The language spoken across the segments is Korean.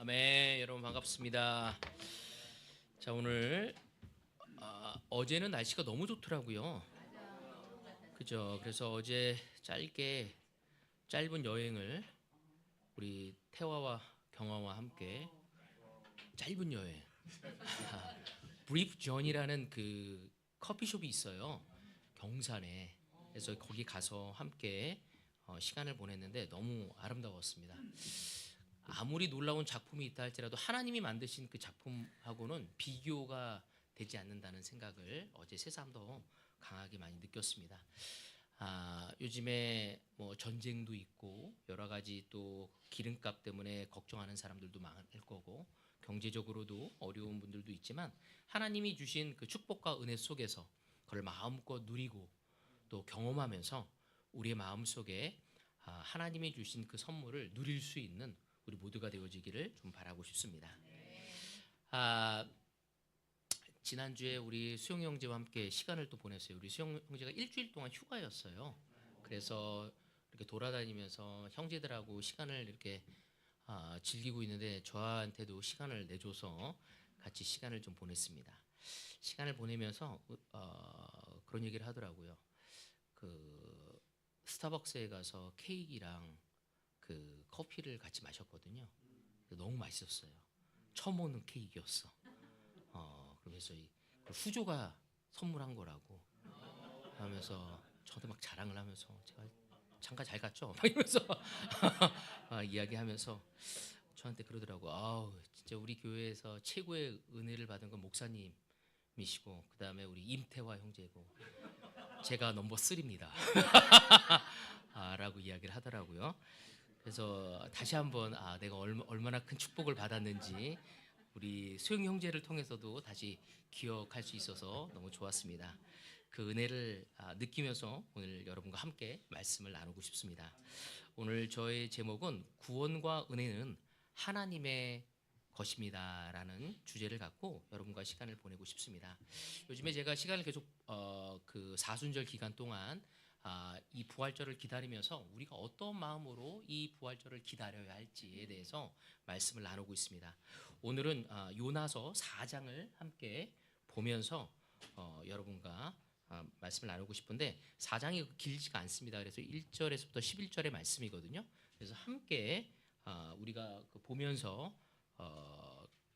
아멘. 여러분 반갑습니다. 자, 오늘 어제는 날씨가 너무 좋더라고요. 그죠? 그래서 어제 짧은 여행을 우리 태화와 경화와 함께 짧은 여행 브리프 존이라는 그 커피숍이 있어요. 경산에. 그래서 거기 가서 함께 시간을 보냈는데 너무 아름다웠습니다. 아무리 놀라운 작품이 있다 할지라도 하나님이 만드신 그 작품하고는 비교가 되지 않는다는 생각을 어제 새삼도 강하게 많이 느꼈습니다. 요즘에 뭐 전쟁도 있고 여러 가지 또 기름값 때문에 걱정하는 사람들도 많을 거고 경제적으로도 어려운 분들도 있지만 하나님이 주신 그 축복과 은혜 속에서 그걸 마음껏 누리고 또 경험하면서 우리의 마음 속에 하나님이 주신 그 선물을 누릴 수 있는 우리 모두가 되어지기를 좀 바라고 싶습니다. 지난주에 우리 수영 형제와 함께 시간을 또 보냈어요. 우리 수영 형제가 일주일 동안 휴가였어요. 그래서 이렇게 돌아다니면서 형제들하고 시간을 이렇게 즐기고 있는데 저한테도 시간을 내줘서 같이 시간을 좀 보냈습니다. 시간을 보내면서 그런 얘기를 하더라고요. 그 스타벅스에 가서 케이크랑 그 커피를 같이 마셨거든요. 너무 맛있었어요. 처음 먹는 케이크였어. 그래서 그 후조가 선물한 거라고 하면서 저한테 막 자랑을 하면서 제가 장가 잘 갔죠? 막 이러면서 이야기하면서 저한테 그러더라고. 아우 진짜 우리 교회에서 최고의 은혜를 받은 건 목사님이시고 그 다음에 우리 임태화 형제고 제가 넘버 3입니다. 라고 이야기를 하더라고요. 그래서 다시 한번 내가 얼마나 큰 축복을 받았는지 우리 수영 형제를 통해서도 다시 기억할 수 있어서 너무 좋았습니다. 그 은혜를 느끼면서 오늘 여러분과 함께 말씀을 나누고 싶습니다. 오늘 저의 제목은 구원과 은혜는 하나님의 것입니다 라는 주제를 갖고 여러분과 시간을 보내고 싶습니다. 요즘에 제가 시간을 계속 그 사순절 기간 동안 이 부활절을 기다리면서 우리가 어떤 마음으로 이 부활절을 기다려야 할지에 대해서 말씀을 나누고 있습니다. 오늘은 요나서 4장을 함께 보면서 여러분과 말씀을 나누고 싶은데 4장이 길지가 않습니다. 그래서 1절에서부터 11절의 말씀이거든요. 그래서 함께 우리가 보면서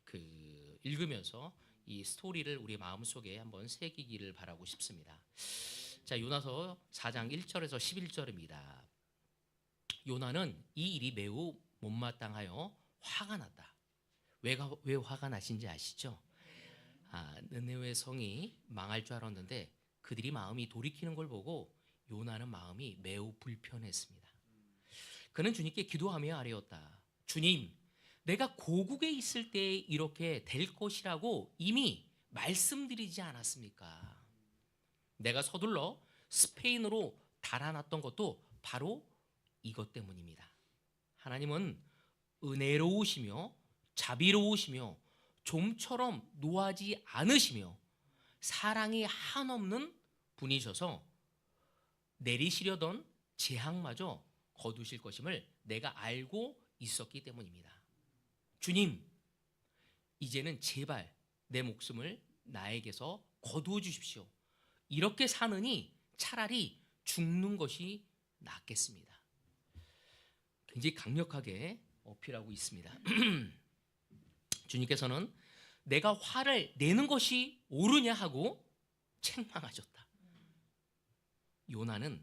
그 읽으면서 이 스토리를 우리 마음속에 한번 새기기를 바라고 싶습니다. 자, 요나서 4장 1절에서 11절입니다. 요나는 이 일이 매우 못마땅하여 화가 났다. 왜 화가 나신지 아시죠? 느느웨 성이 망할 줄 알았는데 그들이 마음이 돌이키는 걸 보고 요나는 마음이 매우 불편했습니다. 그는 주님께 기도하며 아뢰었다. 주님, 내가 고국에 있을 때 이렇게 될 것이라고 이미 말씀드리지 않았습니까? 내가 서둘러 스페인으로 달아났던 것도 바로 이것 때문입니다. 하나님은 은혜로우시며 자비로우시며 좀처럼 노하지 않으시며 사랑이 한없는 분이셔서 내리시려던 재앙마저 거두실 것임을 내가 알고 있었기 때문입니다. 주님, 이제는 제발 내 목숨을 나에게서 거두어 주십시오. 이렇게 사느니 차라리 죽는 것이 낫겠습니다. 굉장히 강력하게 어필하고 있습니다. 주님께서는 내가 화를 내는 것이 옳으냐 하고 책망하셨다. 요나는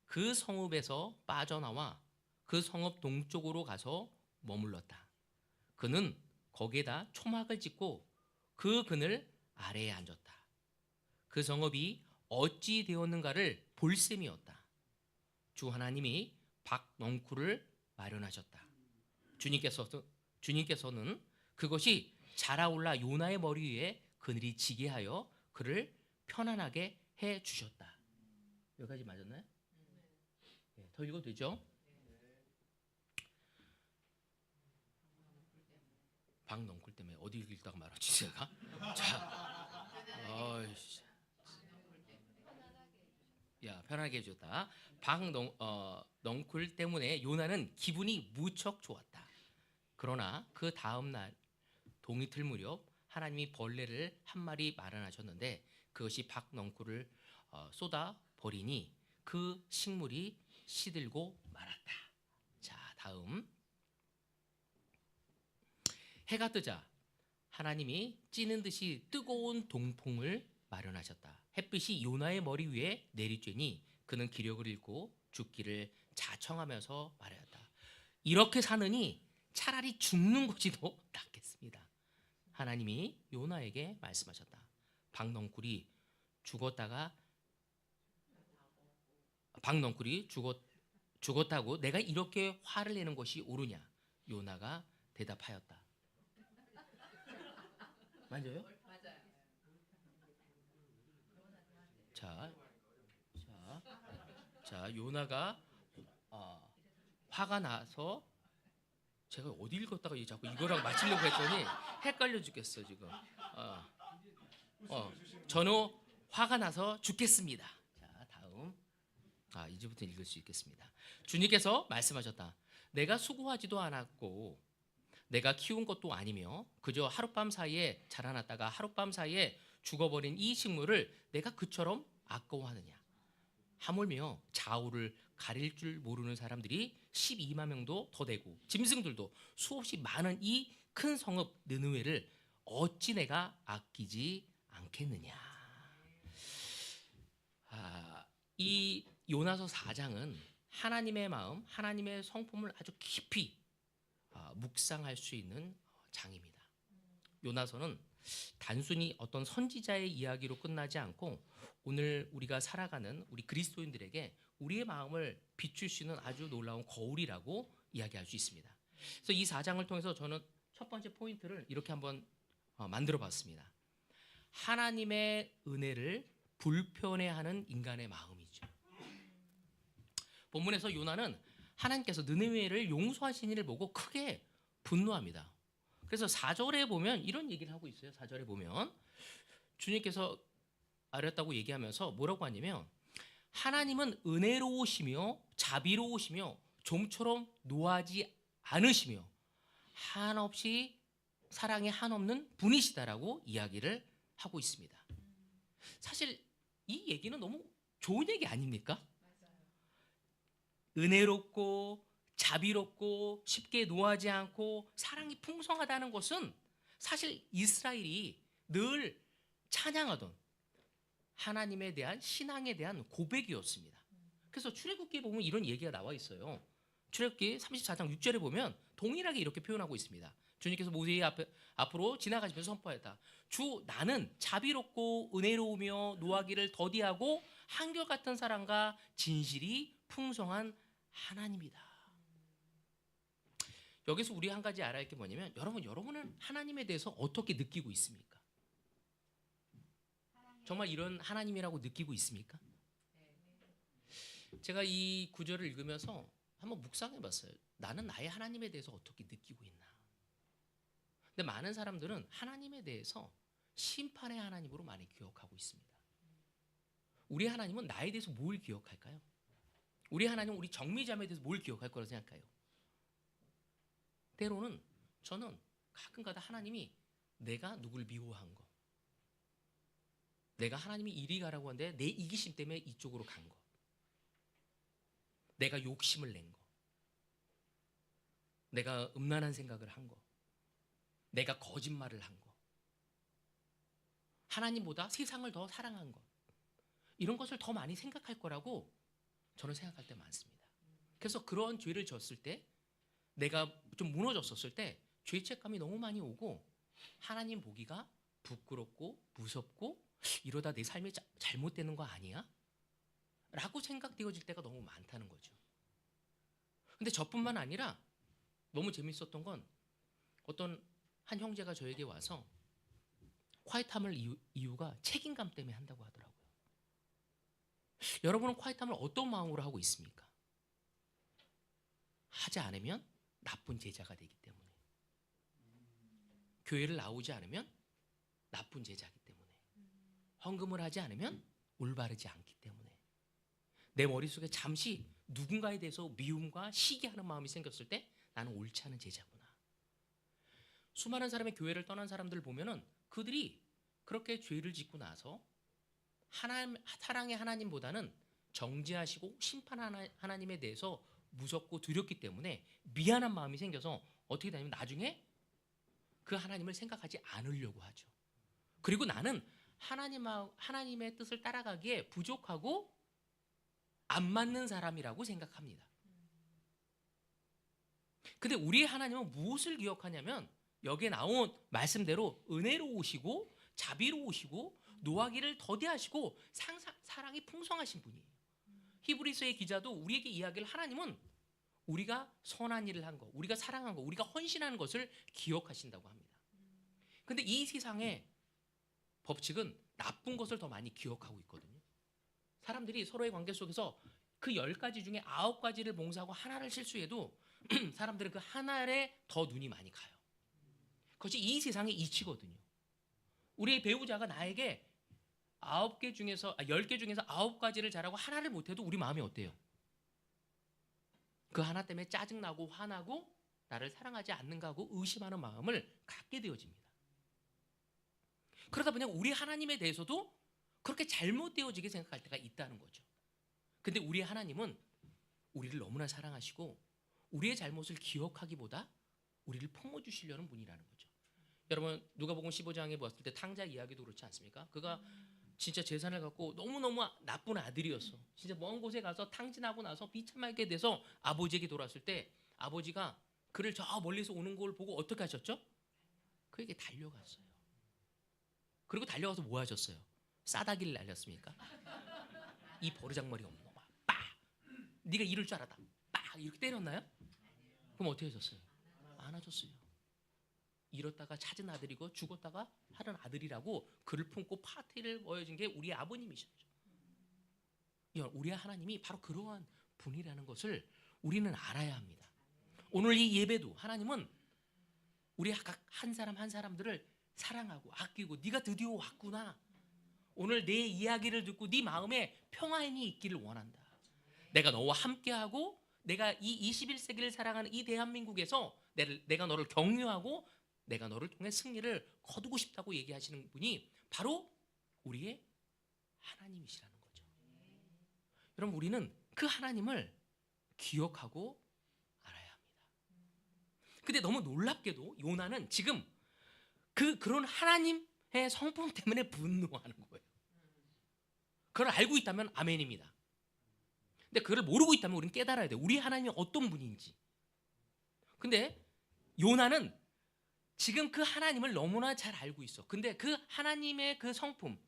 그 성읍에서 빠져나와 그 성읍 동쪽으로 가서 머물렀다. 그는 거기에다 초막을 짓고 그 그늘 아래에 앉았다. 그 성읍이 어찌 되었는가를 볼 셈이었다. 주 하나님이 박넝쿨을 마련하셨다. 주님께서는 그것이 자라올라 요나의 머리 위에 그늘이 지게 하여 그를 편안하게 해 주셨다. 여기까지 맞았나요? 네, 더 읽어도 되죠? 박넝쿨 때문에 어디 읽다가 말았지 제가? 자, 편하게 해줬다. 넝쿨 때문에 요나는 기분이 무척 좋았다. 그러나 그 다음 날 동이틀 무렵 하나님이 벌레를 한 마리 마련하셨는데 그것이 박넝쿨을 쏟아 버리니 그 식물이 시들고 말았다. 자, 다음. 해가 뜨자 하나님이 찌는 듯이 뜨거운 동풍을 마련하셨다. 햇빛이 요나의 머리 위에 내리쬐니 그는 기력을 잃고 죽기를 자청하면서 말하였다. 이렇게 사느니 차라리 죽는 것이 더 낫겠습니다. 하나님이 요나에게 말씀하셨다. 박넝쿨이 죽었다가 죽었다고 내가 이렇게 화를 내는 것이 옳으냐? 요나가 대답하였다. 맞아요? 자, 요나가 화가 나서 제가 어디 읽었다가 자꾸 이거랑 맞추려고 했더니 헷갈려 죽겠어 지금. 저는 화가 나서 죽겠습니다. 자, 다음. 이제부터 읽을 수 있겠습니다. 주님께서 말씀하셨다. 내가 수고하지도 않았고 내가 키운 것도 아니며 그저 하룻밤 사이에 자라났다가 하룻밤 사이에 죽어버린 이 식물을 내가 그처럼 아까워하느냐. 하물며 좌우를 가릴 줄 모르는 사람들이 12만 명도 더 되고 짐승들도 수없이 많은 이 큰 성읍 느느웨를 어찌 내가 아끼지 않겠느냐. 이 요나서 4장은 하나님의 마음, 하나님의 성품을 아주 깊이 묵상할 수 있는 장입니다. 요나서는 단순히 어떤 선지자의 이야기로 끝나지 않고 오늘 우리가 살아가는 우리 그리스도인들에게 우리의 마음을 비출 수 있는 아주 놀라운 거울이라고 이야기할 수 있습니다. 그래서 이 4장을 통해서 저는 첫 번째 포인트를 이렇게 한번 만들어 봤습니다. 하나님의 은혜를 불편해하는 인간의 마음이죠. 본문에서 요나는 하나님께서 느느웨를 용서하신 일을 보고 크게 분노합니다. 그래서 4절에 보면 이런 얘기를 하고 있어요. 4절에 보면 주님께서 아렸다고 얘기하면서 뭐라고 하냐면 하나님은 은혜로우시며 자비로우시며 좀처럼 노하지 않으시며 한없이 사랑이 한없는 분이시다라고 이야기를 하고 있습니다. 사실 이 얘기는 너무 좋은 얘기 아닙니까? 은혜롭고 자비롭고 쉽게 노하지 않고 사랑이 풍성하다는 것은 사실 이스라엘이 늘 찬양하던 하나님에 대한 신앙에 대한 고백이었습니다. 그래서 출애굽기에 보면 이런 얘기가 나와 있어요. 출애굽기 34장 6절에 보면 동일하게 이렇게 표현하고 있습니다. 주님께서 모세의 앞으로 지나가시면서 선포했다. 주 나는 자비롭고 은혜로우며 노하기를 더디하고 한결같은 사랑과 진실이 풍성한 하나님이다. 여기서 우리 한 가지 알아야 할 게 뭐냐면 여러분은 하나님에 대해서 어떻게 느끼고 있습니까? 정말 이런 하나님이라고 느끼고 있습니까? 제가 이 구절을 읽으면서 한번 묵상해 봤어요. 나는 나의 하나님에 대해서 어떻게 느끼고 있나? 근데 많은 사람들은 하나님에 대해서 심판의 하나님으로 많이 기억하고 있습니다. 우리 하나님은 나에 대해서 뭘 기억할까요? 우리 하나님은 우리 정미자매에 대해서 뭘 기억할 거라고 생각해요? 때로는 저는 가끔가다 하나님이 내가 누굴 미워한 거, 내가 하나님이 이리 가라고 하는데 내 이기심 때문에 이쪽으로 간 거, 내가 욕심을 낸 거, 내가 음란한 생각을 한 거, 내가 거짓말을 한 거, 하나님보다 세상을 더 사랑한 것, 이런 것을 더 많이 생각할 거라고 저는 생각할 때 많습니다. 그래서 그런 죄를 졌을 때, 내가 좀 무너졌었을 때 죄책감이 너무 많이 오고 하나님 보기가 부끄럽고 무섭고 이러다 내 삶이 잘못되는 거 아니야? 라고 생각되어질 때가 너무 많다는 거죠. 근데 저뿐만 아니라 너무 재밌었던 건 어떤 한 형제가 저에게 와서 콰이트함을 이유가 책임감 때문에 한다고 하더라고요. 여러분은 콰이트함을 어떤 마음으로 하고 있습니까? 하지 않으면 나쁜 제자가 되기 때문에, 교회를 나오지 않으면 나쁜 제자이기 때문에, 헌금을 하지 않으면 올바르지 않기 때문에, 내 머릿속에 잠시 누군가에 대해서 미움과 시기하는 마음이 생겼을 때 나는 옳지 않은 제자구나. 수많은 사람의 교회를 떠난 사람들을 보면은 그들이 그렇게 죄를 짓고 나서 사랑의 하나님보다는 정죄하시고 심판하는 하나님에 대해서 무섭고 두렵기 때문에 미안한 마음이 생겨서 어떻게 되냐면 나중에 그 하나님을 생각하지 않으려고 하죠. 그리고 나는 하나님의 뜻을 따라가기에 부족하고 안 맞는 사람이라고 생각합니다. 근데 우리의 하나님은 무엇을 기억하냐면 여기에 나온 말씀대로 은혜로우시고 자비로우시고 노하기를 더디하시고 사랑이 풍성하신 분이에요. 히브리서의 기자도 우리에게 이야기를 하나님은 우리가 선한 일을 한 거, 우리가 사랑한 거, 우리가 헌신하는 것을 기억하신다고 합니다. 근데 이 세상의 법칙은 나쁜 것을 더 많이 기억하고 있거든요. 사람들이 서로의 관계 속에서 그 10가지 중에 9가지를 봉사하고 하나를 실수해도 사람들은 그 하나에 더 눈이 많이 가요. 그것이 이 세상의 이치거든요. 우리의 배우자가 나에게 10개 중에서 9가지를 잘하고 하나를 못해도 우리 마음이 어때요? 그 하나 때문에 짜증나고 화나고 나를 사랑하지 않는가 하고 의심하는 마음을 갖게 되어집니다. 그러다 보니 우리 하나님에 대해서도 그렇게 잘못되어지게 생각할 때가 있다는 거죠. 근데 우리 하나님은 우리를 너무나 사랑하시고 우리의 잘못을 기억하기보다 우리를 품어주시려는 분이라는 거죠. 여러분 누가복음 15장에 보았을 때 탕자 이야기도 그렇지 않습니까? 그가 진짜 재산을 갖고 너무너무 나쁜 아들이었어. 진짜 먼 곳에 가서 탕진하고 나서 비참하게 돼서 아버지에게 돌아왔을 때 아버지가 그를 저 멀리서 오는 걸 보고 어떻게 하셨죠? 그에게 달려갔어요. 그리고 달려가서 뭐 하셨어요? 싸다기를 날렸습니까? 이 버르장머리 없는 놈아, 빠! 네가 이럴 줄 알았다, 빠! 이렇게 때렸나요? 그럼 어떻게 하셨어요? 안아줬어요. 잃었다가 찾은 아들이고 죽었다가 하는 아들이라고 그를 품고 파티를 보여준 게 우리 아버님이셨죠. 우리 하나님이 바로 그러한 분이라는 것을 우리는 알아야 합니다. 오늘 이 예배도 하나님은 우리 각 한 사람 한 사람들을 사랑하고 아끼고 네가 드디어 왔구나. 오늘 내 이야기를 듣고 네 마음에 평안이 있기를 원한다. 내가 너와 함께하고 내가 이 21세기를 살아가는 이 대한민국에서 내가 너를 격려하고 내가 너를 통해 승리를 거두고 싶다고 얘기하시는 분이 바로 우리의 하나님이시라는 거죠. 여러분 우리는 그 하나님을 기억하고 알아야 합니다. 근데 너무 놀랍게도 요나는 지금 그런 하나님의 성품 때문에 분노하는 거예요. 그걸 알고 있다면 아멘입니다. 근데 그걸 모르고 있다면 우리는 깨달아야 돼요. 우리 하나님이 어떤 분인지. 근데 요나는 지금 그 하나님을 너무나 잘 알고 있어. 근데 그 하나님의 그 성품,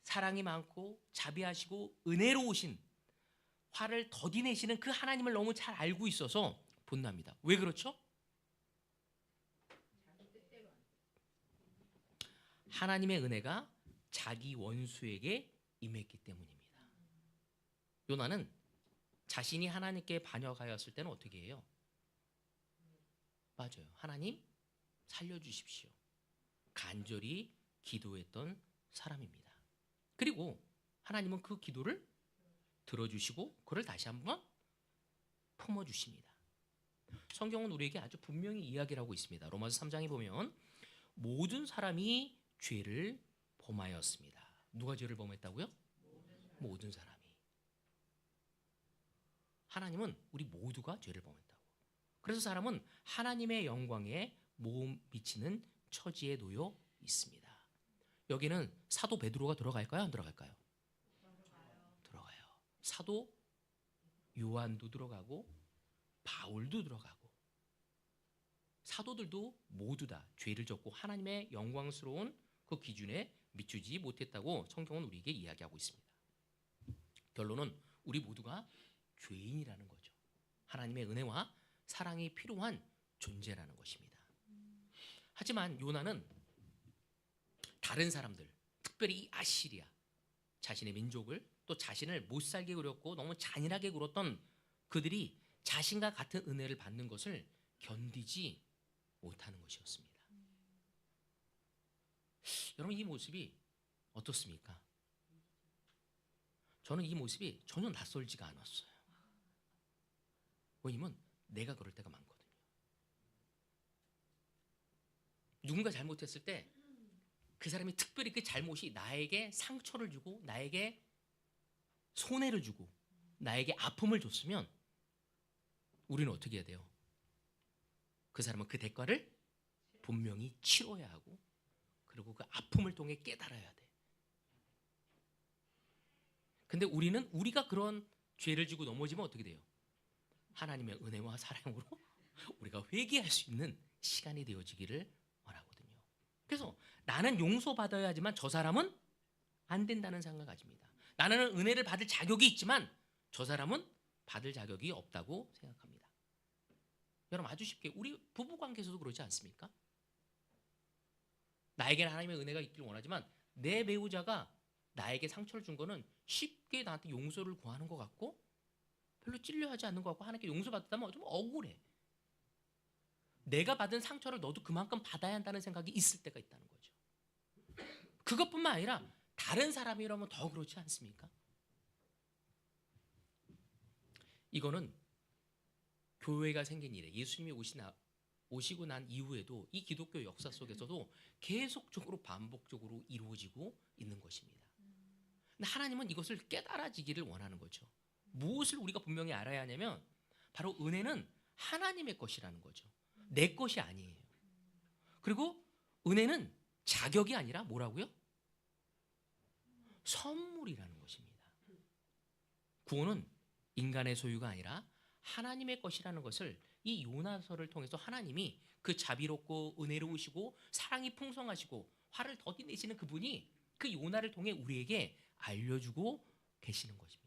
사랑이 많고 자비하시고 은혜로우신, 화를 더디내시는 그 하나님을 너무 잘 알고 있어서 분노합니다. 왜 그렇죠? 하나님의 은혜가 자기 원수에게 임했기 때문입니다. 요나는 자신이 하나님께 반역하였을 때는 어떻게 해요? 맞아요. 하나님 살려주십시오. 간절히 기도했던 사람입니다. 그리고 하나님은 그 기도를 들어주시고 그를 다시 한번 품어주십니다. 성경은 우리에게 아주 분명히 이야기를 하고 있습니다. 로마서 3장에 보면 모든 사람이 죄를 범하였습니다. 누가 죄를 범했다고요? 모든 사람이. 하나님은 우리 모두가 죄를 범했다고. 그래서 사람은 하나님의 영광에 못 미치는 처지에 놓여 있습니다. 여기는 사도 베드로가 들어갈까요? 안 들어갈까요? 들어가요. 사도 요한도 들어가고 바울도 들어가고 사도들도 모두 다 죄를 졌고 하나님의 영광스러운 그 기준에 미치지 못했다고 성경은 우리에게 이야기하고 있습니다. 결론은 우리 모두가 죄인이라는 거죠. 하나님의 은혜와 사랑이 필요한 존재라는 것입니다. 하지만 요나는 다른 사람들, 특별히 이 아시리아, 자신의 민족을 또 자신을 못살게 굴었고 너무 잔인하게 굴었던 그들이 자신과 같은 은혜를 받는 것을 견디지 못하는 것이었습니다. 여러분 이 모습이 어떻습니까? 저는 이 모습이 전혀 낯설지가 않았어요. 왜냐면 내가 그럴 때가 많거든요. 누군가 잘못했을 때 그 사람이 특별히 그 잘못이 나에게 상처를 주고 나에게 손해를 주고 나에게 아픔을 줬으면 우리는 어떻게 해야 돼요? 그 사람은 그 대가를 분명히 치러야 하고 그리고 그 아픔을 통해 깨달아야 돼. 근데 우리는 우리가 그런 죄를 지고 넘어지면 어떻게 돼요? 하나님의 은혜와 사랑으로 우리가 회개할 수 있는 시간이 되어지기를 원하거든요. 그래서 나는 용서받아야 하지만 저 사람은 안 된다는 생각을 가집니다. 나는 은혜를 받을 자격이 있지만 저 사람은 받을 자격이 없다고 생각합니다. 여러분 아주 쉽게 우리 부부관계에서도 그러지 않습니까? 나에게는 하나님의 은혜가 있길 원하지만 내 배우자가 나에게 상처를 준 거는 쉽게 나한테 용서를 구하는 것 같고 별로 찔려하지 않는 것 같고 하나님께 용서받았다면 좀 억울해. 내가 받은 상처를 너도 그만큼 받아야 한다는 생각이 있을 때가 있다는 거죠. 그것뿐만 아니라 다른 사람이라면 더 그렇지 않습니까? 이거는 교회가 생긴 이래 예수님이 오시고 난 이후에도 이 기독교 역사 속에서도 계속적으로 반복적으로 이루어지고 있는 것입니다. 근데 하나님은 이것을 깨달아지기를 원하는 거죠. 무엇을 우리가 분명히 알아야 하냐면 바로 은혜는 하나님의 것이라는 거죠. 내 것이 아니에요. 그리고 은혜는 자격이 아니라 뭐라고요? 선물이라는 것입니다. 구원은 인간의 소유가 아니라 하나님의 것이라는 것을 이 요나서를 통해서 하나님이 그 자비롭고 은혜로우시고 사랑이 풍성하시고 화를 더디 내시는 그분이 그 요나를 통해 우리에게 알려주고 계시는 것입니다.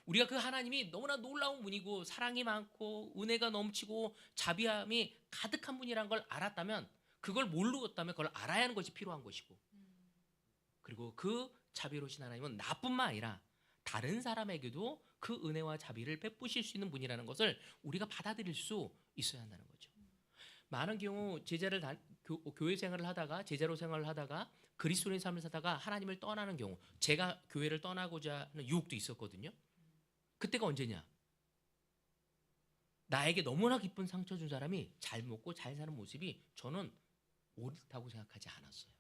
우리가 그 하나님이 너무나 놀라운 분이고 사랑이 많고 은혜가 넘치고 자비함이 가득한 분이라는 걸 알았다면 그걸 모르었다면 그걸 알아야 하는 것이 필요한 것이고 그리고 그 자비로우신 하나님은 나뿐만 아니라 다른 사람에게도 그 은혜와 자비를 베푸실 수 있는 분이라는 것을 우리가 받아들일 수 있어야 한다는 거죠. 많은 경우 교회 생활을 하다가 제자로 생활을 하다가 그리스도인의 삶을 살다가 하나님을 떠나는 경우 제가 교회를 떠나고자 하는 유혹도 있었거든요. 그때가 언제냐? 나에게 너무나 깊은 상처 준 사람이 잘 먹고 잘 사는 모습이 저는 옳다고 생각하지 않았어요.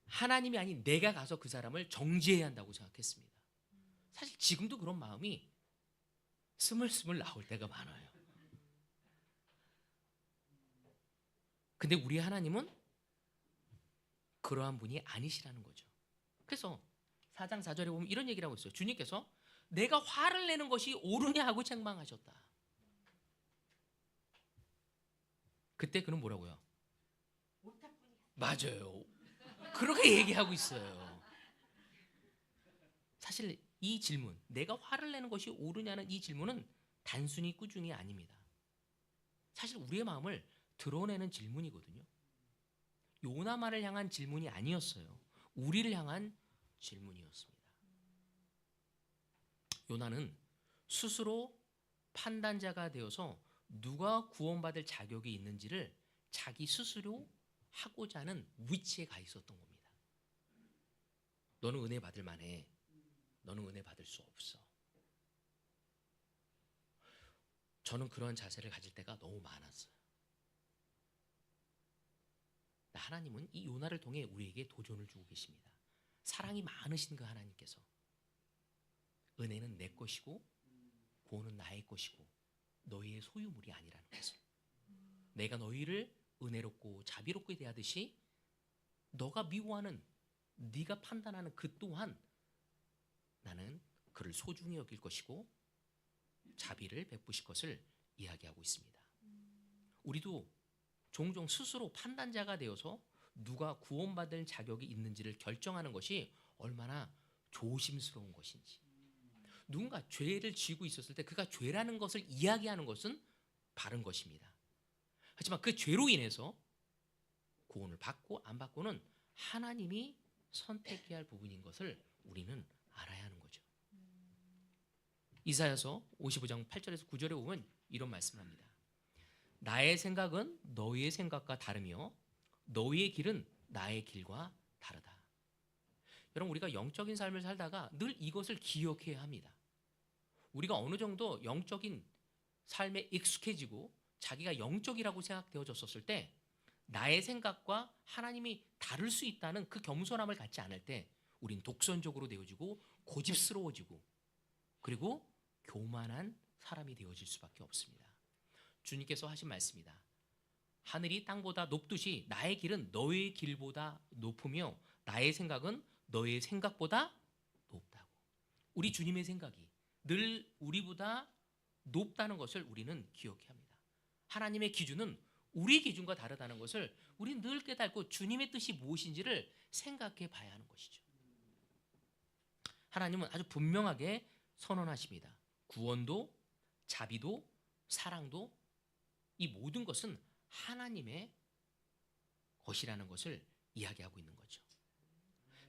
하나님이 아닌 내가 가서 그 사람을 정죄해야 한다고 생각했습니다. 사실 지금도 그런 마음이 스물스물 나올 때가 많아요. 근데 우리 하나님은 그러한 분이 아니시라는 거죠. 그래서 4장 4절에 보면 이런 얘기를 하고 있어요. 주님께서 내가 화를 내는 것이 옳으냐 하고 책망하셨다. 그때 그는 뭐라고요? 맞아요. 그렇게 얘기하고 있어요. 사실 이 질문, 내가 화를 내는 것이 옳으냐는 이 질문은 단순히 꾸중이 아닙니다. 사실 우리의 마음을 드러내는 질문이거든요. 요나만을 향한 질문이 아니었어요. 우리를 향한 질문이었습니다. 요나는 스스로 판단자가 되어서 누가 구원받을 자격이 있는지를 자기 스스로 하고자 하는 위치에 가 있었던 겁니다. 너는 은혜 받을 만해. 너는 은혜 받을 수 없어. 저는 그런 자세를 가질 때가 너무 많았어요. 하나님은 이 요나를 통해 우리에게 도전을 주고 계십니다. 사랑이 많으신 그 하나님께서 은혜는 내 것이고 구원은 나의 것이고 너희의 소유물이 아니라는 것을, 내가 너희를 은혜롭고 자비롭게 대하듯이 너가 미워하는, 네가 판단하는 그 또한 나는 그를 소중히 여길 것이고 자비를 베푸실 것을 이야기하고 있습니다. 우리도 종종 스스로 판단자가 되어서 누가 구원받을 자격이 있는지를 결정하는 것이 얼마나 조심스러운 것인지, 누군가 죄를 지고 있었을 때 그가 죄라는 것을 이야기하는 것은 바른 것입니다. 하지만 그 죄로 인해서 구원을 받고 안 받고는 하나님이 선택해야 할 부분인 것을 우리는 알아야 하는 거죠. 이사야서 55장 8절에서 9절에 보면 이런 말씀을 합니다. 나의 생각은 너희의 생각과 다르며 너희의 길은 나의 길과 다르다. 여러분, 우리가 영적인 삶을 살다가 늘 이것을 기억해야 합니다. 우리가 어느 정도 영적인 삶에 익숙해지고 자기가 영적이라고 생각되어졌었을 때 나의 생각과 하나님이 다를 수 있다는 그 겸손함을 갖지 않을 때 우린 독선적으로 되어지고 고집스러워지고 그리고 교만한 사람이 되어질 수밖에 없습니다. 주님께서 하신 말씀이다. 하늘이 땅보다 높듯이 나의 길은 너의 길보다 높으며 나의 생각은 너의 생각보다 높다고. 우리 주님의 생각이 늘 우리보다 높다는 것을 우리는 기억해야 합니다. 하나님의 기준은 우리 기준과 다르다는 것을 우리는 늘 깨닫고 주님의 뜻이 무엇인지를 생각해 봐야 하는 것이죠. 하나님은 아주 분명하게 선언하십니다. 구원도 자비도 사랑도 이 모든 것은 하나님의 것이라는 것을 이야기하고 있는 거죠.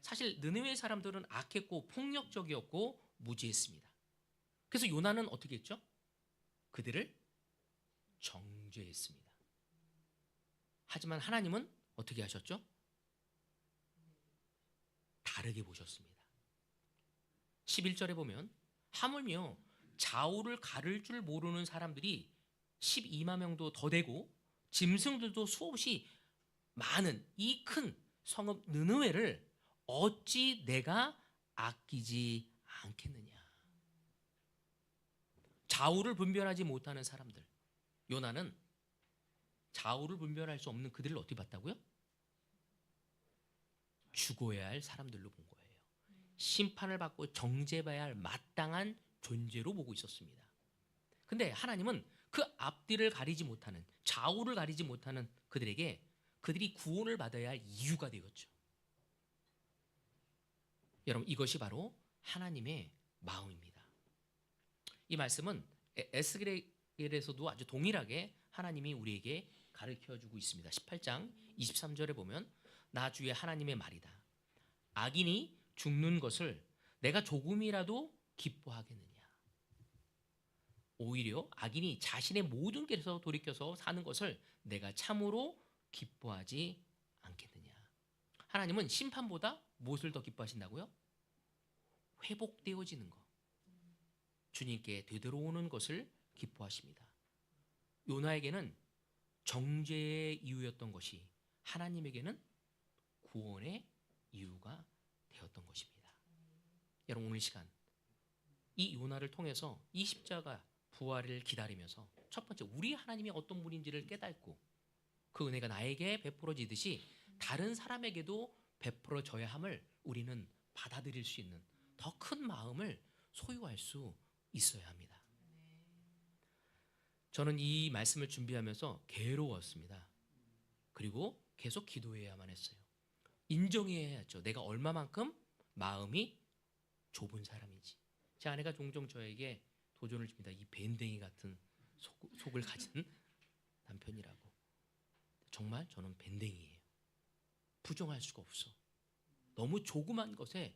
사실 느느웨 사람들은 악했고 폭력적이었고 무지했습니다. 그래서 요나는 어떻게 했죠? 그들을 정죄했습니다. 하지만 하나님은 어떻게 하셨죠? 다르게 보셨습니다. 11절에 보면 하물며 좌우를 가를 줄 모르는 사람들이 12만 명도 더 되고 짐승들도 수없이 많은 이 큰 성읍 느느웨를 어찌 내가 아끼지 않겠느냐. 좌우를 분별하지 못하는 사람들. 요나는 좌우를 분별할 수 없는 그들을 어떻게 봤다고요? 죽어야 할 사람들로 본 거예요. 심판을 받고 정죄받아야 할 마땅한 존재로 보고 있었습니다. 근데 하나님은 그 앞뒤를 가리지 못하는, 좌우를 가리지 못하는 그들에게 그들이 구원을 받아야 할 이유가 되었죠. 여러분, 이것이 바로 하나님의 마음입니다. 이 말씀은 에스겔에서도 아주 동일하게 하나님이 우리에게 가르쳐주고 있습니다. 18장 23절에 보면 나 주의 하나님의 말이다. 악인이 죽는 것을 내가 조금이라도 기뻐하겠느냐. 오히려 악인이 자신의 모든 길에서 돌이켜서 사는 것을 내가 참으로 기뻐하지 않겠느냐. 하나님은 심판보다 무엇을 더 기뻐하신다고요? 회복되어지는 것, 주님께 되돌아오는 것을 기뻐하십니다. 요나에게는 정죄의 이유였던 것이 하나님에게는 구원의 이유가 되었던 것입니다. 여러분, 오늘 시간 이 요나를 통해서 이 십자가 부활을 기다리면서 첫 번째, 우리 하나님이 어떤 분인지를 깨닫고 그 은혜가 나에게 베풀어지듯이 다른 사람에게도 베풀어져야 함을 우리는 받아들일 수 있는 더 큰 마음을 소유할 수 있어야 합니다. 저는 이 말씀을 준비하면서 괴로웠습니다. 그리고 계속 기도해야만 했어요. 인정해야 했죠. 내가 얼마만큼 마음이 좁은 사람인지. 제 아내가 종종 저에게 도전을 줍니다. 이 밴댕이 같은 속을 가진 남편이라고. 정말 저는 밴댕이에요. 부정할 수가 없어. 너무 조그만 것에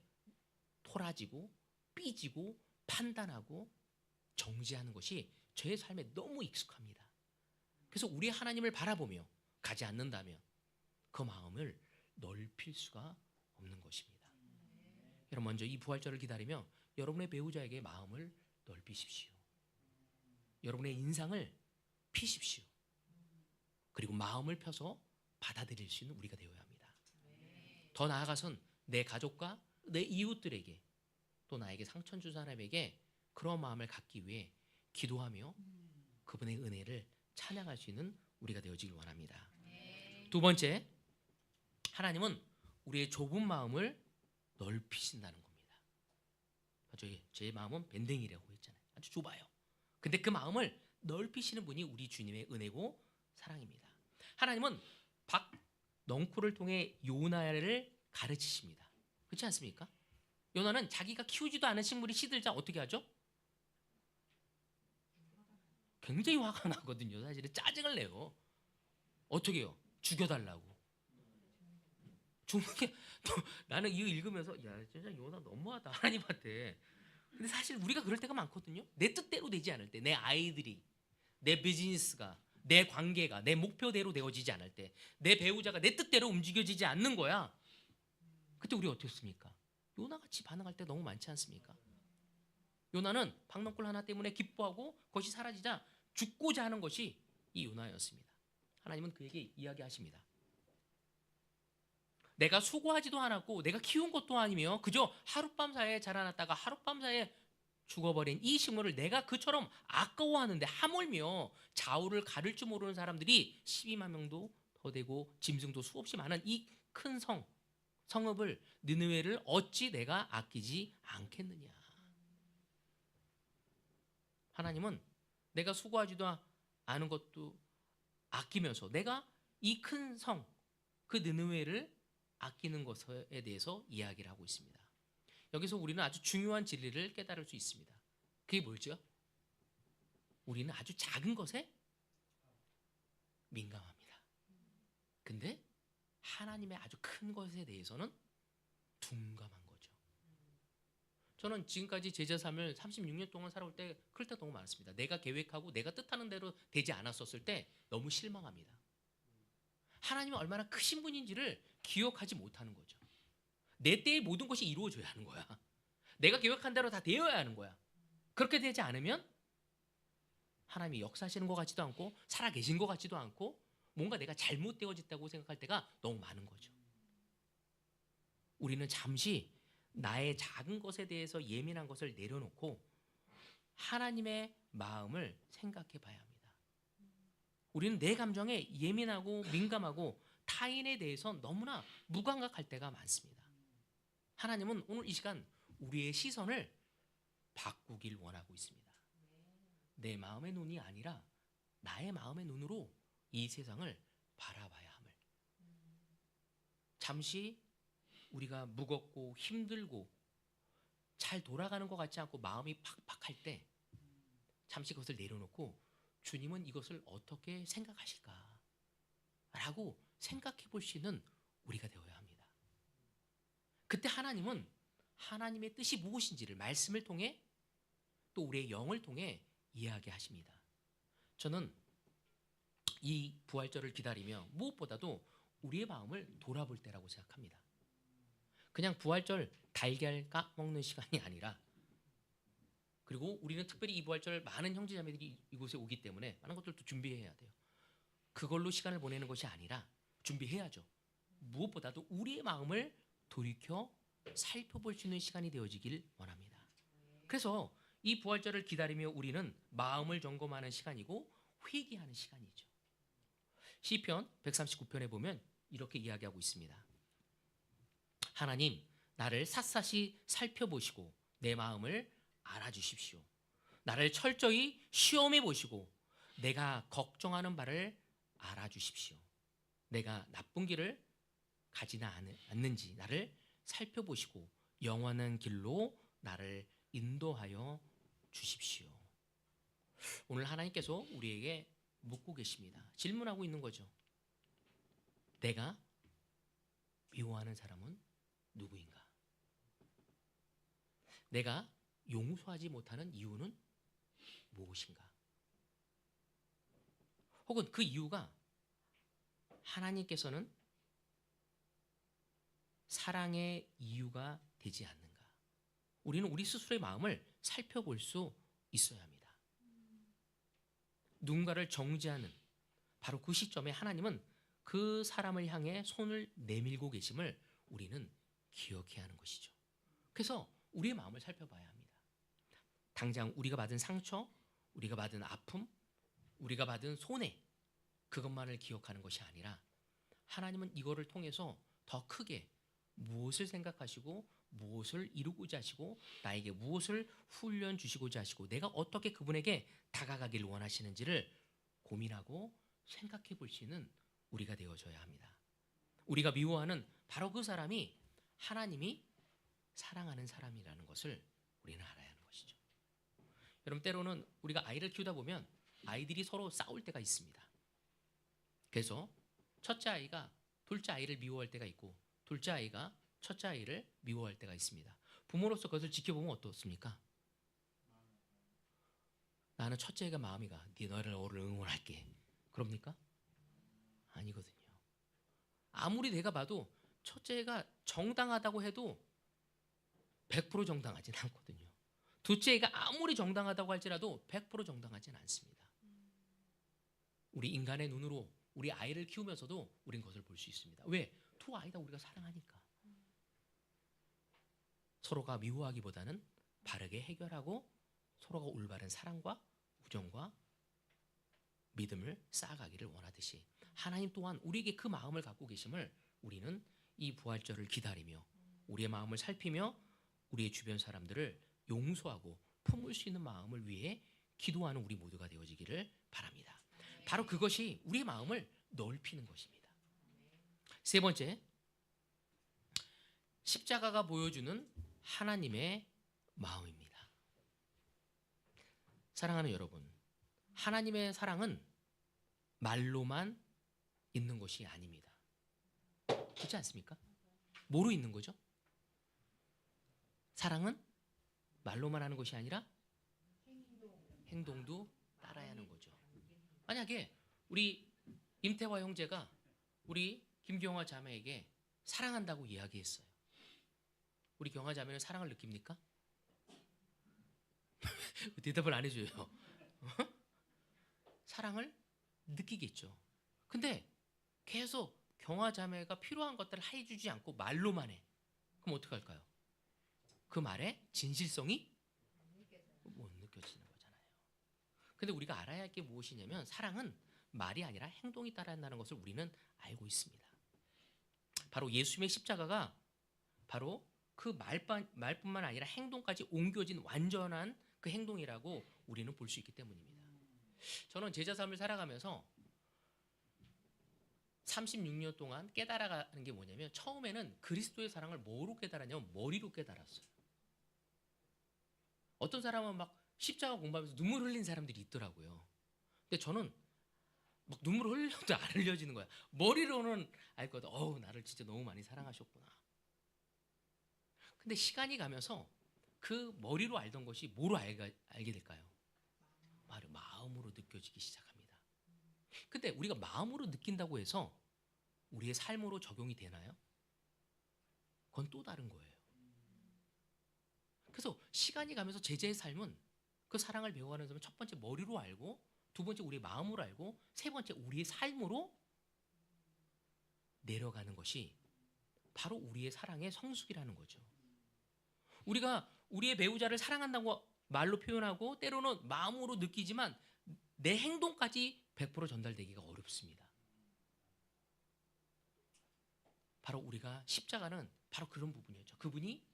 토라지고 삐지고 판단하고 정죄하는 것이 제 삶에 너무 익숙합니다. 그래서 우리 하나님을 바라보며 가지 않는다면 그 마음을 넓힐 수가 없는 것입니다. 여러분, 먼저 이 부활절을 기다리며 여러분의 배우자에게 마음을 넓히십시오. 여러분의 인상을 피십시오. 그리고 마음을 펴서 받아들일 수 있는 우리가 되어야 합니다. 더 나아가선 내 가족과 내 이웃들에게 또 나에게 상처 준 사람에게 그런 마음을 갖기 위해 기도하며 그분의 은혜를 찬양할 수 있는 우리가 되어지길 원합니다. 두 번째, 하나님은 우리의 좁은 마음을 넓히신다는 겁니다. 제 마음은 밴댕이라고 했잖아요. 아주 좁아요. 근데 그 마음을 넓히시는 분이 우리 주님의 은혜고 사랑입니다. 하나님은 넝쿨을 통해 요나를 가르치십니다. 그렇지 않습니까? 요나는 자기가 키우지도 않은 식물이 시들자 어떻게 하죠? 굉장히 화가 나거든요. 사실은 짜증을 내요. 어떻게 해요? 죽여달라고. 죽는 게 나는 이거 읽으면서 야, 진짜 요나 너무하다 하나님한테. 근데 사실 우리가 그럴 때가 많거든요. 내 뜻대로 되지 않을 때, 내 아이들이, 내 비즈니스가, 내 관계가 내 목표대로 되어지지 않을 때, 내 배우자가 내 뜻대로 움직여지지 않는 거야. 그때 우리 어떻게 했습니까? 요나같이 반응할 때 너무 많지 않습니까? 요나는 박넝쿨 하나 때문에 기뻐하고 그것이 사라지자 죽고자 하는 것이 이 요나였습니다. 하나님은 그에게 이야기하십니다. 내가 수고하지도 않았고 내가 키운 것도 아니며 그저 하룻밤 사이에 자라났다가 하룻밤 사이에 죽어버린 이 식물을 내가 그처럼 아까워하는데 하물며 좌우를 가를 줄 모르는 사람들이 12만 명도 더 되고 짐승도 수없이 많은 이 큰 성읍을 느느웨를 어찌 내가 아끼지 않겠느냐. 하나님은 내가 수고하지도 않은 것도 아끼면서 내가 이 큰 성, 그 느느웨를 아끼는 것에 대해서 이야기를 하고 있습니다. 여기서 우리는 아주 중요한 진리를 깨달을 수 있습니다. 그게 뭐죠? 우리는 아주 작은 것에 민감합니다. 근데 하나님의 아주 큰 것에 대해서는 둔감한 거죠. 저는 지금까지 제자 삶을 36년 동안 살아올 때 그럴 때 너무 많습니다. 내가 계획하고 내가 뜻하는 대로 되지 않았었을 때 너무 실망합니다. 하나님은 얼마나 크신 분인지를 기억하지 못하는 거죠. 내 때의 모든 것이 이루어져야 하는 거야. 내가 계획한 대로 다 되어야 하는 거야. 그렇게 되지 않으면 하나님이 역사하시는 것 같지도 않고 살아계신 것 같지도 않고 뭔가 내가 잘못되어졌다고 생각할 때가 너무 많은 거죠. 우리는 잠시 나의 작은 것에 대해서 예민한 것을 내려놓고 하나님의 마음을 생각해 봐야 합니다. 우리는 내 감정에 예민하고 민감하고 타인에 대해서 너무나 무감각할 때가 많습니다. 하나님은 오늘 이 시간 우리의 시선을 바꾸길 원하고 있습니다. 내 마음의 눈이 아니라 나의 마음의 눈으로 이 세상을 바라봐야 함을. 잠시 우리가 무겁고 힘들고 잘 돌아가는 것 같지 않고 마음이 팍팍할 때 잠시 그것을 내려놓고 주님은 이것을 어떻게 생각하실까? 라고 생각해 볼 수 있는 우리가 되어야 합니다. 그때 하나님은 하나님의 뜻이 무엇인지를 말씀을 통해 또 우리의 영을 통해 이야기하십니다. 저는 이 부활절을 기다리며 무엇보다도 우리의 마음을 돌아볼 때라고 생각합니다. 그냥 부활절 달걀 까먹는 시간이 아니라, 그리고 우리는 특별히 이 부활절 많은 형제자매들이 이곳에 오기 때문에 많은 것들도 준비해야 돼요. 그걸로 시간을 보내는 것이 아니라 준비해야죠. 무엇보다도 우리의 마음을 돌이켜 살펴볼 수 있는 시간이 되어지길 원합니다. 그래서 이 부활절을 기다리며 우리는 마음을 점검하는 시간이고 회개하는 시간이죠. 시편 139편에 보면 이렇게 이야기하고 있습니다. 하나님, 나를 샅샅이 살펴보시고 내 마음을 알아주십시오. 나를 철저히 시험해 보시고 내가 걱정하는 바를 알아주십시오. 내가 나쁜 길을 가지나 않는지 나를 살펴보시고 영원한 길로 나를 인도하여 주십시오. 오늘 하나님께서 우리에게 묻고 계십니다. 질문하고 있는 거죠. 내가 미워하는 사람은 누구인가? 내가 용서하지 못하는 이유는 무엇인가? 혹은 그 이유가 하나님께서는 사랑의 이유가 되지 않는가? 우리는 우리 스스로의 마음을 살펴볼 수 있어야 합니다. 누군가를 정죄하는 바로 그 시점에 하나님은 그 사람을 향해 손을 내밀고 계심을 우리는 기억해야 하는 것이죠. 그래서 우리의 마음을 살펴봐야 합니다. 당장 우리가 받은 상처, 우리가 받은 아픔, 우리가 받은 손해, 그것만을 기억하는 것이 아니라 하나님은 이거를 통해서 더 크게 무엇을 생각하시고 무엇을 이루고자 하시고 나에게 무엇을 훈련 주시고자 하시고 내가 어떻게 그분에게 다가가기를 원하시는지를 고민하고 생각해 볼 수 있는 우리가 되어줘야 합니다. 우리가 미워하는 바로 그 사람이 하나님이 사랑하는 사람이라는 것을 우리는 알아야 하는 것이죠. 여러분, 때로는 우리가 아이를 키우다 보면 아이들이 서로 싸울 때가 있습니다. 그래서 첫째 아이가 둘째 아이를 미워할 때가 있고 둘째 아이가 첫째 아이를 미워할 때가 있습니다. 부모로서 그것을 지켜보면 어떻습니까? 나는 첫째 애가 마음이 가. 너를 응원할게. 그럽니까? 아니거든요. 아무리 내가 봐도 첫째 애가 정당하다고 해도 100% 정당하진 않거든요. 둘째 애가 아무리 정당하다고 할지라도 100% 정당하진 않습니다. 우리 인간의 눈으로 우리 아이를 키우면서도 우린 그것을 볼 수 있습니다. 왜? 두 아이 다 우리가 사랑하니까. 서로가 미워하기보다는 바르게 해결하고 서로가 올바른 사랑과 우정과 믿음을 쌓아가기를 원하듯이 하나님 또한 우리에게 그 마음을 갖고 계심을 우리는 이 부활절을 기다리며 우리의 마음을 살피며 우리의 주변 사람들을 용서하고 품을 수 있는 마음을 위해 기도하는 우리 모두가 되어지기를 바랍니다. 바로 그것이 우리의 마음을 넓히는 것입니다. 세 번째, 십자가가 보여주는 하나님의 마음입니다. 사랑하는 여러분, 하나님의 사랑은 말로만 있는 것이 아닙니다. 그렇지 않습니까? 뭐로 있는 거죠? 사랑은 말로만 하는 것이 아니라 행동도 따라야 하는 거죠. 만약에 우리 임태화 형제가 우리 김경화 자매에게 사랑한다고 이야기했어요. 우리 경화 자매는 사랑을 느낍니까? 대답을 안 해줘요. 사랑을 느끼겠죠. 근데 계속 경화 자매가 필요한 것들을 해주지 않고 말로만 해. 그럼 어떻게 할까요? 그 말에 진실성이 못 느껴지는 거잖아요. 근데 우리가 알아야 할 게 무엇이냐면 사랑은 말이 아니라 행동이 따라야 한다는 것을 우리는 알고 있습니다. 바로 예수님의 십자가가 바로 그 말뿐만 아니라 행동까지 옮겨진 완전한 그 행동이라고 우리는 볼 수 있기 때문입니다. 저는 제자 삶을 살아가면서 36년 동안 깨달아가는 게 뭐냐면 처음에는 그리스도의 사랑을 뭐로 깨달았냐면 머리로 깨달았어요. 어떤 사람은 막 십자가 공부하면서 눈물 흘린 사람들이 있더라고요. 근데 저는 막 눈물 흘려도 안 흘려지는 거야. 머리로는 알거든. 나를 진짜 너무 많이 사랑하셨구나. 근데 시간이 가면서 그 머리로 알던 것이 뭐로 알게 될까요? 바로 마음으로 느껴지기 시작합니다. 근데 우리가 마음으로 느낀다고 해서 우리의 삶으로 적용이 되나요? 그건 또 다른 거예요. 그래서 시간이 가면서 제자의 삶은 그 사랑을 배워가는 사람은 첫 번째 머리로 알고, 두 번째 우리의 마음으로 알고, 세 번째 우리의 삶으로 내려가는 것이 바로 우리의 사랑의 성숙이라는 거죠. 우리가 우리의 배우자를 사랑한다고 말로 표현하고 때로는 마음으로 느끼지만 내 행동까지 100% 전달되기가 어렵습니다. 바로 우리가 십자가는 바로 그런 부분이었죠. 그분이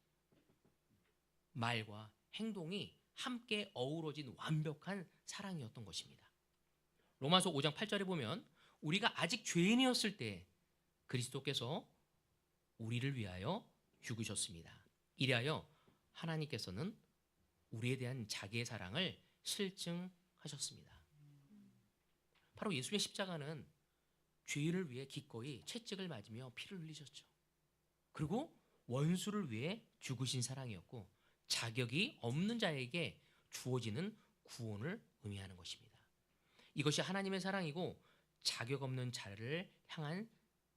말과 행동이 함께 어우러진 완벽한 사랑이었던 것입니다. 로마서 5장 8절에 보면 우리가 아직 죄인이었을 때 그리스도께서 우리를 위하여 죽으셨습니다. 이리하여 하나님께서는 우리에 대한 자기의 사랑을 실증하셨습니다. 바로 예수의 십자가는 죄인을 위해 기꺼이 채찍을 맞으며 피를 흘리셨죠. 그리고 원수를 위해 죽으신 사랑이었고 자격이 없는 자에게 주어지는 구원을 의미하는 것입니다. 이것이 하나님의 사랑이고 자격 없는 자를 향한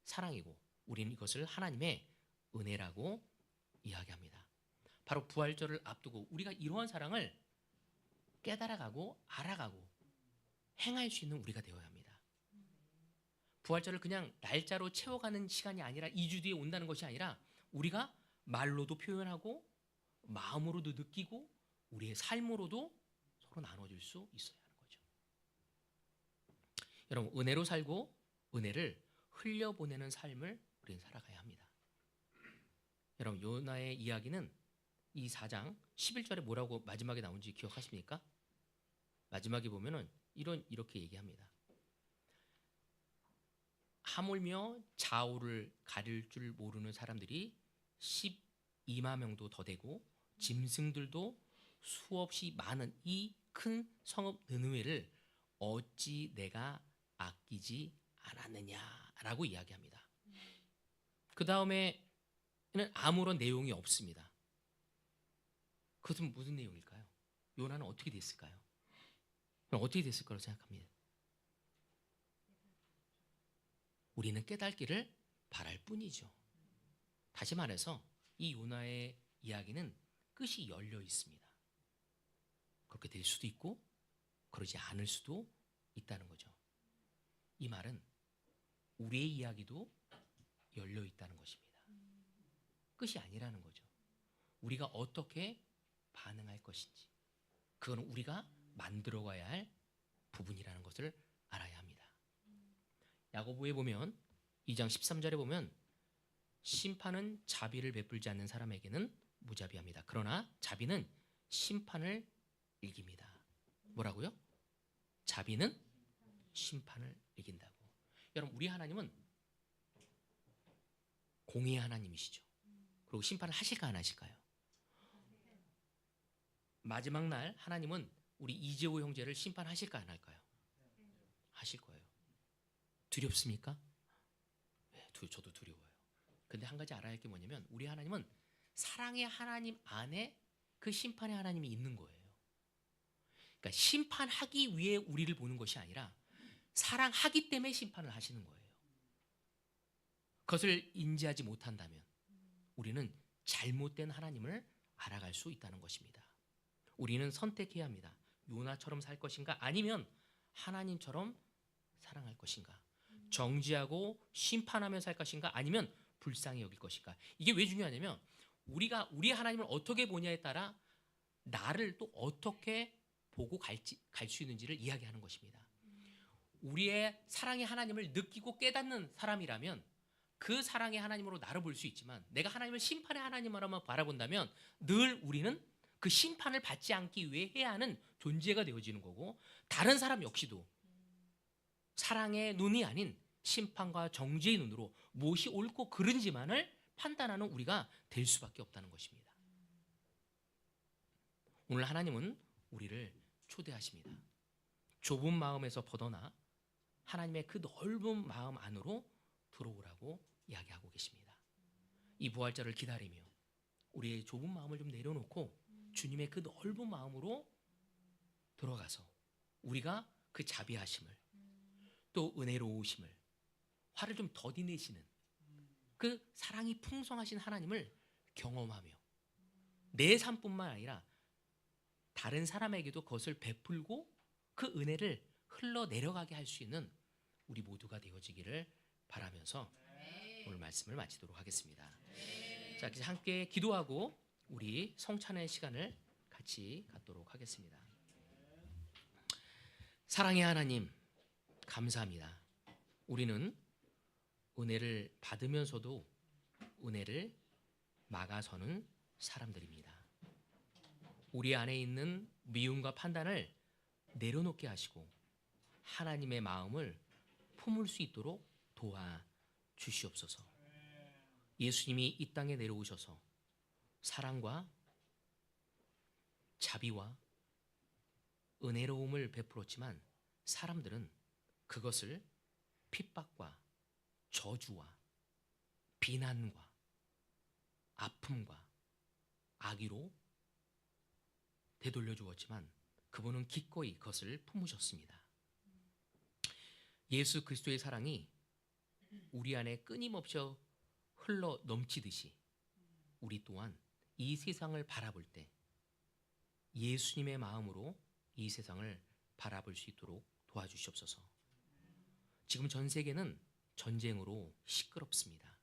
사랑이고 우리는 이것을 하나님의 은혜라고 이야기합니다. 바로 부활절을 앞두고 우리가 이러한 사랑을 깨달아가고 알아가고 행할 수 있는 우리가 되어야 합니다. 부활절을 그냥 날짜로 채워가는 시간이 아니라 2주 뒤에 온다는 것이 아니라 우리가 말로도 표현하고 마음으로도 느끼고 우리의 삶으로도 서로 나눠줄 수 있어야 하는 거죠. 여러분, 은혜로 살고 은혜를 흘려보내는 삶을 우리는 살아가야 합니다. 여러분, 요나의 이야기는 이 4장 11절에 뭐라고 마지막에 나온지 기억하십니까? 마지막에 보면은 이렇게 얘기합니다. 하물며 좌우를 가릴 줄 모르는 사람들이 12만 명도 더 되고 짐승들도 수없이 많은 이 큰 성읍 느느웨를 어찌 내가 아끼지 않았느냐라고 이야기합니다. 그 다음에는 아무런 내용이 없습니다. 그것은 무슨 내용일까요? 요나는 어떻게 됐을까요? 어떻게 됐을 거라고 생각합니다. 우리는 깨닫기를 바랄 뿐이죠. 다시 말해서 이 요나의 이야기는 끝이 열려 있습니다. 그렇게 될 수도 있고 그러지 않을 수도 있다는 거죠. 이 말은 우리의 이야기도 열려 있다는 것입니다. 끝이 아니라는 거죠. 우리가 어떻게 반응할 것인지, 그건 우리가 만들어가야 할 부분이라는 것을 알아야 합니다. 야고보에 보면 2장 13절에 보면 심판은 자비를 베풀지 않는 사람에게는 무자비합니다. 그러나 자비는 심판을 이깁니다. 뭐라고요? 자비는 심판을 이긴다고. 여러분, 우리 하나님은 공의의 하나님이시죠. 그리고 심판을 하실까 안 하실까요? 마지막 날 하나님은 우리 이재호 형제를 심판하실까 안 할까요? 하실 거예요. 두렵습니까? 네, 저도 두려워요. 근데 한 가지 알아야 할 게 뭐냐면 우리 하나님은 사랑의 하나님 안에 그 심판의 하나님이 있는 거예요. 그러니까 심판하기 위해 우리를 보는 것이 아니라 사랑하기 때문에 심판을 하시는 거예요. 그것을 인지하지 못한다면 우리는 잘못된 하나님을 알아갈 수 있다는 것입니다. 우리는 선택해야 합니다. 요나처럼 살 것인가, 아니면 하나님처럼 사랑할 것인가, 정죄하고 심판하며 살 것인가, 아니면 불쌍히 여길 것인가. 이게 왜 중요하냐면 우리가 우리 하나님을 어떻게 보냐에 따라 나를 또 어떻게 보고 갈 수 있는지를 이야기하는 것입니다. 우리의 사랑의 하나님을 느끼고 깨닫는 사람이라면 그 사랑의 하나님으로 나를 볼 수 있지만, 내가 하나님을 심판의 하나님으로만 바라본다면 늘 우리는 그 심판을 받지 않기 위해 해야 하는 존재가 되어지는 거고, 다른 사람 역시도 사랑의 눈이 아닌 심판과 정죄의 눈으로 무엇이 옳고 그른지만을 판단하는 우리가 될 수밖에 없다는 것입니다. 오늘 하나님은 우리를 초대하십니다. 좁은 마음에서 벗어나 하나님의 그 넓은 마음 안으로 들어오라고 이야기하고 계십니다. 이 부활절을 기다리며 우리의 좁은 마음을 좀 내려놓고 주님의 그 넓은 마음으로 들어가서 우리가 그 자비하심을, 또 은혜로우심을, 화를 좀 더디 내시는 그 사랑이 풍성하신 하나님을 경험하며 내 삶뿐만 아니라 다른 사람에게도 그것을 베풀고 그 은혜를 흘러내려가게 할 수 있는 우리 모두가 되어지기를 바라면서 오늘 말씀을 마치도록 하겠습니다. 자, 이제 함께 기도하고 우리 성찬의 시간을 같이 갖도록 하겠습니다. 사랑의 하나님, 감사합니다. 우리는 은혜를 받으면서도 은혜를 막아서는 사람들입니다. 우리 안에 있는 미움과 판단을 내려놓게 하시고 하나님의 마음을 품을 수 있도록 도와주시옵소서. 예수님이 이 땅에 내려오셔서 사랑과 자비와 은혜로움을 베풀었지만 사람들은 그것을 핍박과 저주와 비난과 아픔과 악의로 되돌려 주었지만 그분은 기꺼이 그것을 품으셨습니다. 예수 그리스도의 사랑이 우리 안에 끊임없이 흘러 넘치듯이 우리 또한 이 세상을 바라볼 때 예수님의 마음으로 이 세상을 바라볼 수 있도록 도와주시옵소서. 지금 전 세계는 전쟁으로 시끄럽습니다.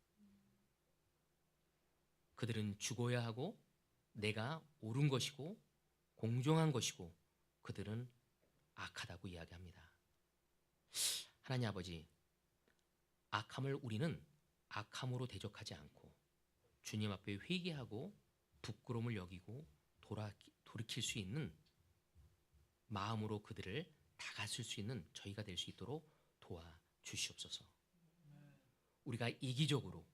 그들은 죽어야 하고 내가 옳은 것이고 공정한 것이고 그들은 악하다고 이야기합니다. 하나님 아버지, 악함을 우리는 악함으로 대적하지 않고 주님 앞에 회개하고 부끄러움을 여기고 돌이킬 수 있는 마음으로 그들을 다가설 수 있는 저희가 될 수 있도록 도와주시옵소서. 우리가 이기적으로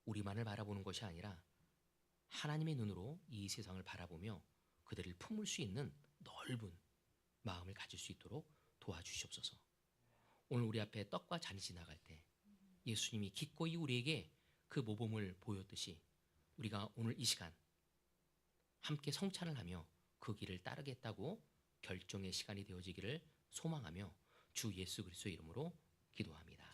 우리만을 바라보는 것이 아니라 하나님의 눈으로 이 세상을 바라보며 그들을 품을 수 있는 넓은 마음을 가질 수 있도록 도와주시옵소서. 오늘 우리 앞에 떡과 잔이 지나갈 때 예수님이 기꺼이 우리에게 그 모범을 보였듯이 우리가 오늘 이 시간 함께 성찬을 하며 그 길을 따르겠다고 결정의 시간이 되어지기를 소망하며 주 예수 그리스도의 이름으로 기도합니다.